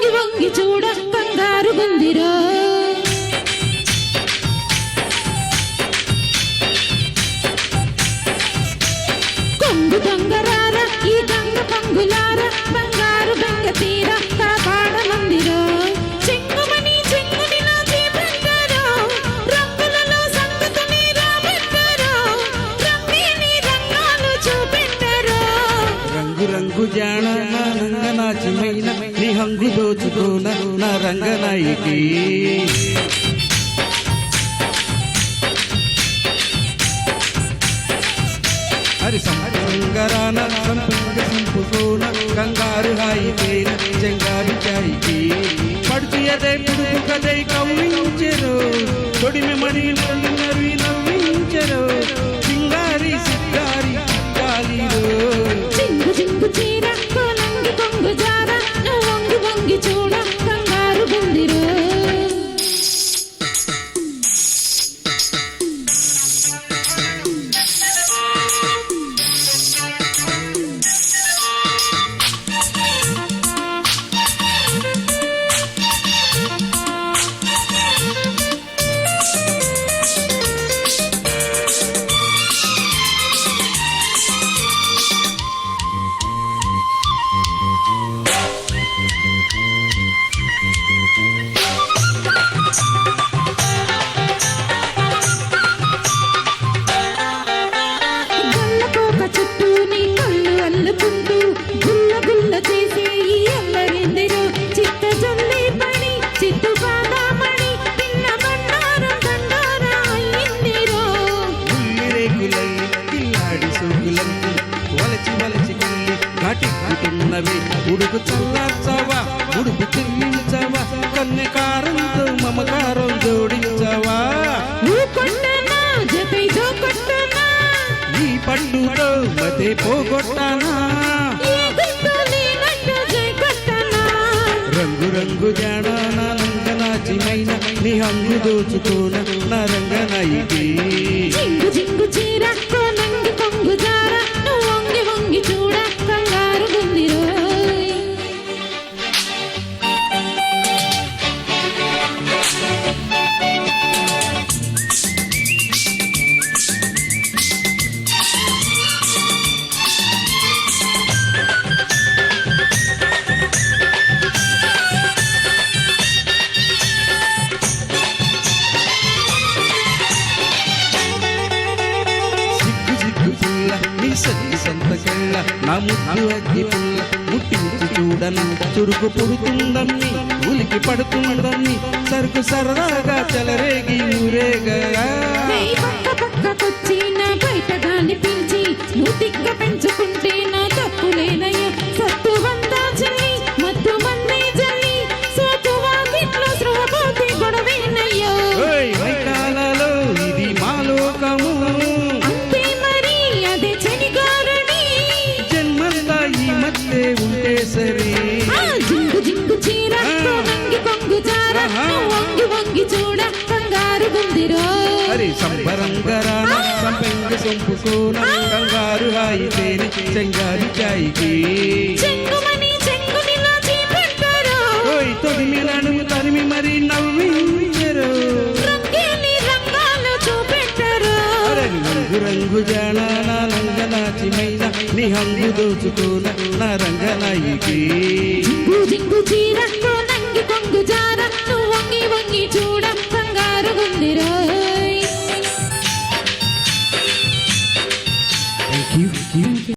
వంగి వంగి చూడ కంగారు గుందిరో కొంగు దొంగరార ఈ గంగ పొంగులార బంగారు బెంగ తీర కాపాడమందిరో చెంగుమని చెంగుని నా చేపట్టారో రంగులలో సంగతుని రాబెట్టారో రంగేని రంగాలు చూపెట్టారో రంగు రంగు జాణ నా రంగనాచిమైన నీ హంగు దోచుకోన నా రంగనాయికి హరి సంగరాన సంపుకోన కంగారు హాయికైన చెంగారు చాయికి పడుచుయదే పుడుకు కదై కవ్వించెరు తొడిమి మడి నవ్వి నవ్వించెరు సింగారి సిద్ధారి కాలిరో చింగు చింగు చీర కోలంగి కొంగు జార నువ్వు వంగి వంగి చూడ కంగారు గుందిరో ఉడుకు చల్లార్చవా ఉడుకు చెల్లించవా కన్నె కారంతో మమకారం జోడించవా ఈ పండుతో మతే పోగొట్టానా రంగు రంగు జాడా నా రంగనాచిమైన నీ హంగు దోచుకోన నా రంగనాయికి జింగు జింగు చీర కోనంగి కొంగు జార నువ్వు వంగి వంగి చూడ కంగారు గుందిరో సంతకెళ్ళ నా ముద్దు అగ్గి పుల్ల ముట్టించి చూడన చురుకు పుడుతుందన్ని ఉలికి పడుతుందన్ని సరుకు సరదాగా చెలరేగి ఊరేగా పక్కకొచ్చి నా బయట గాలి పీల్చి నువ్వు తిక్క పెంచుకుంటే నా తప్పులేనయ్యో సత్తు వందా చెల్లి మత్తు మంది జల్లి సోతు వాకిట్లో స్రవపోతే గొడవేనయ్యో వైకాలలో ఇది మాలోకము ఉంటే సరే జింగు జింగు చీర వంగి కొంగు జార వంగి వంగి చూడ కంగారు గుందిరో హరి సంబరంగరాన సంపెంగ సొంపుకోన కంగారు హాయితేని చెంగారి చాయికి చెంగుమని చెంగుని నా చేపట్టారో ఓయ్ తొడిమి నడుము తరిమి మరి నవ్వించెరు రంగేని రంగాలు చూపెట్టారో రంగు రంగు జానా నా రంగనాచిమైన నీ హంగు దోచుకోన నా రంగనాయికి జింగు జింగు చీర కోనంగి కొంగు జార నువ్వు వంగి